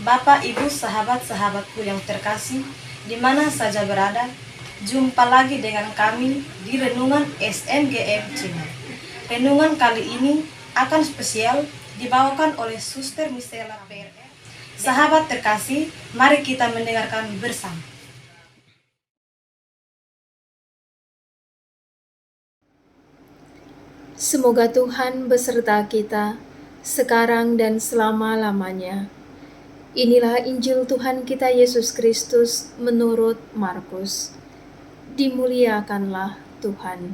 Bapak, Ibu, sahabat-sahabatku yang terkasih, di mana saja berada, jumpa lagi dengan kami di Renungan SMGM Cina. Renungan kali ini akan spesial dibawakan oleh Suster Misela PRR. Sahabat terkasih, mari kita mendengarkan bersama. Semoga Tuhan beserta kita sekarang dan selama-lamanya. Inilah Injil Tuhan kita Yesus Kristus menurut Markus. Dimuliakanlah Tuhan.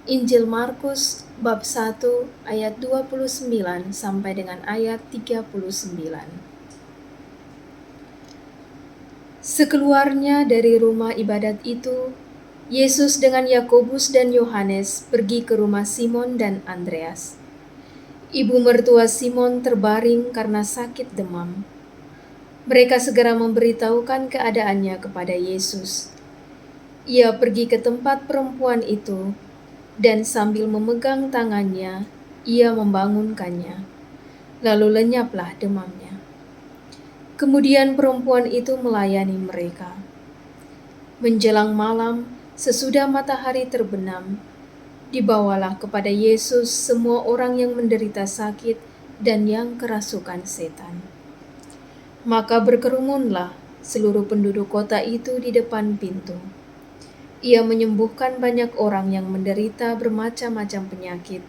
Injil Markus bab 1 ayat 29 sampai dengan ayat 39. Sekeluarnya dari rumah ibadat itu, Yesus dengan Yakobus dan Yohanes pergi ke rumah Simon dan Andreas. Ibu mertua Simon terbaring karena sakit demam. Mereka segera memberitahukan keadaannya kepada Yesus. Ia pergi ke tempat perempuan itu, dan sambil memegang tangannya, ia membangunkannya. Lalu lenyaplah demamnya. Kemudian perempuan itu melayani mereka. Menjelang malam, sesudah matahari terbenam, dibawalah kepada Yesus semua orang yang menderita sakit dan yang kerasukan setan. Maka berkerumunlah seluruh penduduk kota itu di depan pintu. Ia menyembuhkan banyak orang yang menderita bermacam-macam penyakit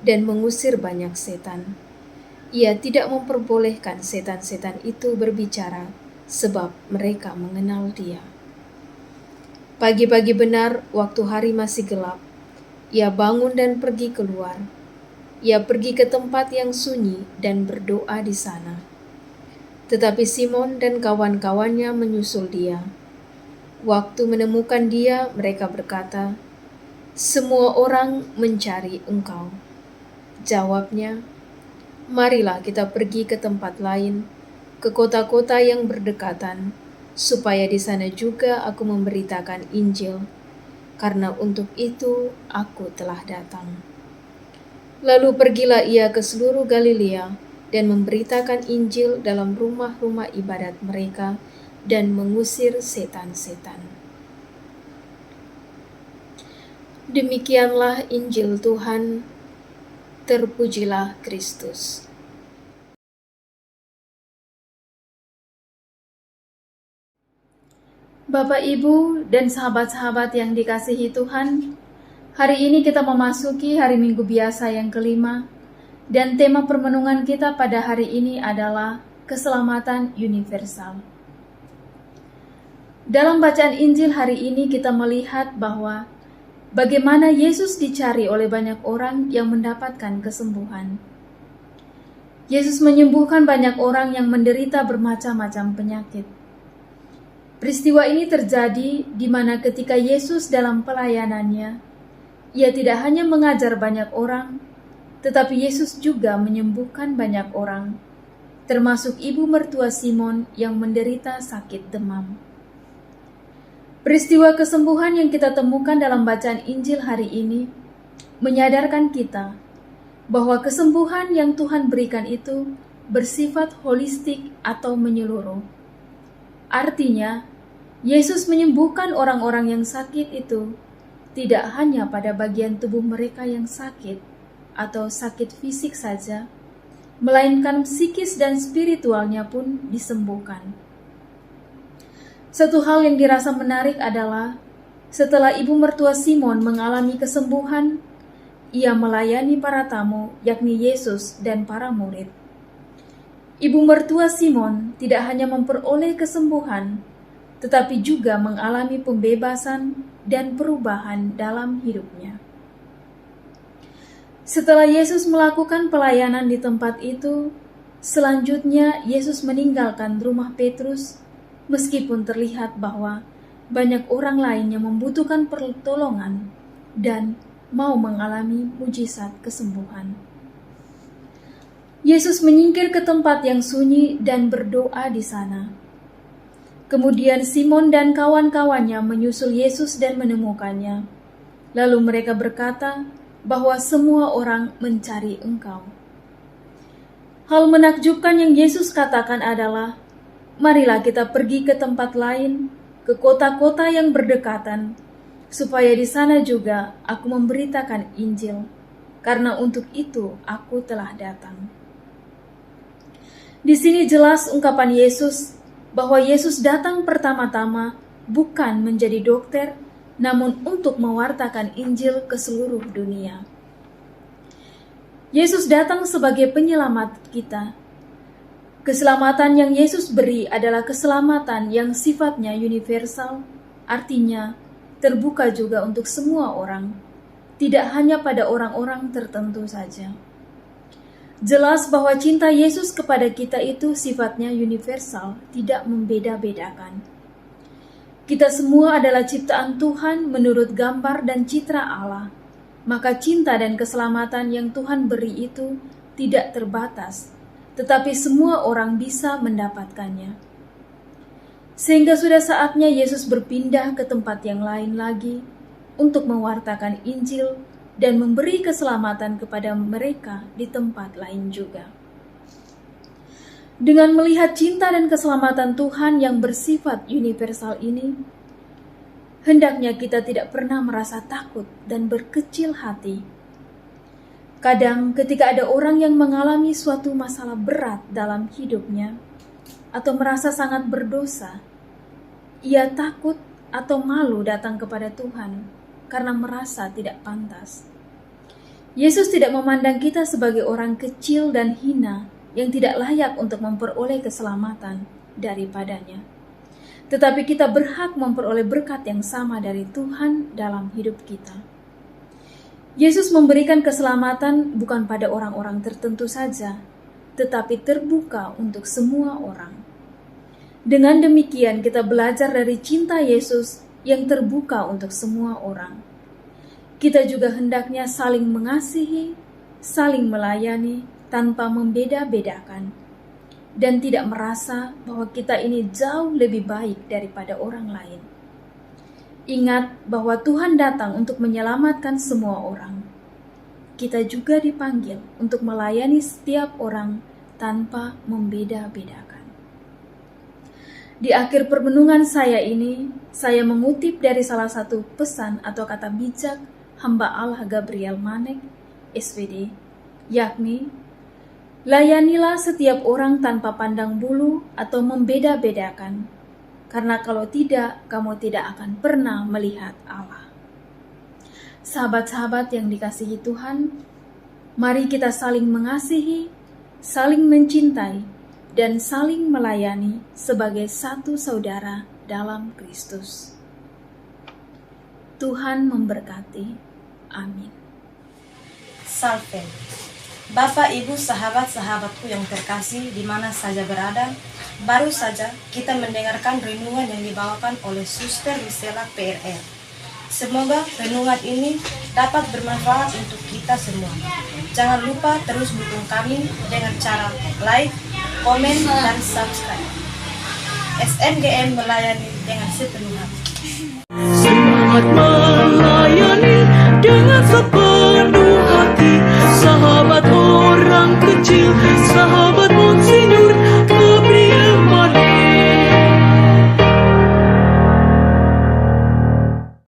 dan mengusir banyak setan. Ia tidak memperbolehkan setan-setan itu berbicara, sebab mereka mengenal Dia. Pagi-pagi benar, waktu hari masih gelap, ia bangun dan pergi keluar. Ia pergi ke tempat yang sunyi dan berdoa di sana. Tetapi Simon dan kawan-kawannya menyusul dia. Waktu menemukan dia, mereka berkata, "Semua orang mencari Engkau." Jawabnya, "Marilah kita pergi ke tempat lain, ke kota-kota yang berdekatan, supaya di sana juga aku memberitakan Injil, karena untuk itu aku telah datang." Lalu pergilah ia ke seluruh Galilea dan memberitakan Injil dalam rumah-rumah ibadat mereka dan mengusir setan-setan. Demikianlah Injil Tuhan. Terpujilah Kristus. Bapak, Ibu, dan sahabat-sahabat yang dikasihi Tuhan, hari ini kita memasuki hari Minggu biasa yang kelima, dan tema permenungan kita pada hari ini adalah keselamatan universal. Dalam bacaan Injil hari ini kita melihat bahwa bagaimana Yesus dicari oleh banyak orang yang mendapatkan kesembuhan. Yesus menyembuhkan banyak orang yang menderita bermacam-macam penyakit. Peristiwa ini terjadi di mana ketika Yesus dalam pelayanannya, ia tidak hanya mengajar banyak orang, tetapi Yesus juga menyembuhkan banyak orang, termasuk ibu mertua Simon yang menderita sakit demam. Peristiwa kesembuhan yang kita temukan dalam bacaan Injil hari ini menyadarkan kita bahwa kesembuhan yang Tuhan berikan itu bersifat holistik atau menyeluruh. Artinya, Yesus menyembuhkan orang-orang yang sakit itu tidak hanya pada bagian tubuh mereka yang sakit atau sakit fisik saja, melainkan psikis dan spiritualnya pun disembuhkan. Satu hal yang dirasa menarik adalah setelah ibu mertua Simon mengalami kesembuhan, ia melayani para tamu, yakni Yesus dan para murid. Ibu mertua Simon tidak hanya memperoleh kesembuhan, tetapi juga mengalami pembebasan dan perubahan dalam hidupnya. Setelah Yesus melakukan pelayanan di tempat itu, selanjutnya Yesus meninggalkan rumah Petrus, meskipun terlihat bahwa banyak orang lain yang membutuhkan pertolongan dan mau mengalami mujizat kesembuhan. Yesus menyingkir ke tempat yang sunyi dan berdoa di sana. Kemudian Simon dan kawan-kawannya menyusul Yesus dan menemukannya. Lalu mereka berkata bahwa semua orang mencari Engkau. Hal menakjubkan yang Yesus katakan adalah, marilah kita pergi ke tempat lain, ke kota-kota yang berdekatan, supaya di sana juga aku memberitakan Injil, karena untuk itu aku telah datang. Di sini jelas ungkapan Yesus bahwa Yesus datang pertama-tama bukan menjadi dokter, namun untuk mewartakan Injil ke seluruh dunia. Yesus datang sebagai penyelamat kita. Keselamatan yang Yesus beri adalah keselamatan yang sifatnya universal, artinya terbuka juga untuk semua orang, tidak hanya pada orang-orang tertentu saja. Jelas bahwa cinta Yesus kepada kita itu sifatnya universal, tidak membeda-bedakan. Kita semua adalah ciptaan Tuhan menurut gambar dan citra Allah, maka cinta dan keselamatan yang Tuhan beri itu tidak terbatas, tetapi semua orang bisa mendapatkannya. Sehingga sudah saatnya Yesus berpindah ke tempat yang lain lagi untuk mewartakan Injil dan memberi keselamatan kepada mereka di tempat lain juga. Dengan melihat cinta dan keselamatan Tuhan yang bersifat universal ini, hendaknya kita tidak pernah merasa takut dan berkecil hati. Kadang ketika ada orang yang mengalami suatu masalah berat dalam hidupnya atau merasa sangat berdosa, ia takut atau malu datang kepada Tuhan karena merasa tidak pantas. Yesus tidak memandang kita sebagai orang kecil dan hina yang tidak layak untuk memperoleh keselamatan daripadanya. Tetapi kita berhak memperoleh berkat yang sama dari Tuhan dalam hidup kita. Yesus memberikan keselamatan bukan pada orang-orang tertentu saja, tetapi terbuka untuk semua orang. Dengan demikian kita belajar dari cinta Yesus yang terbuka untuk semua orang. Kita juga hendaknya saling mengasihi, saling melayani tanpa membeda-bedakan, dan tidak merasa bahwa kita ini jauh lebih baik daripada orang lain. Ingat bahwa Tuhan datang untuk menyelamatkan semua orang. Kita juga dipanggil untuk melayani setiap orang tanpa membeda-bedakan. Di akhir permenungan saya ini, saya mengutip dari salah satu pesan atau kata bijak hamba Allah Gabriel Manek, SVD, yakni, layanilah setiap orang tanpa pandang bulu atau membeda-bedakan, karena kalau tidak, kamu tidak akan pernah melihat Allah. Sahabat-sahabat yang dikasihi Tuhan, mari kita saling mengasihi, saling mencintai, dan saling melayani sebagai satu saudara dalam Kristus. Tuhan memberkati. Amin. Salve. Bapak, Ibu, sahabat-sahabatku yang terkasih di mana saja berada, baru saja kita mendengarkan renungan yang dibawakan oleh Suster Lisela PRR. Semoga renungan ini dapat bermanfaat untuk kita semua. Jangan lupa terus dukung kami dengan cara like, komen, dan subscribe. SMGM melayani dengan sepenuh hati. Semangat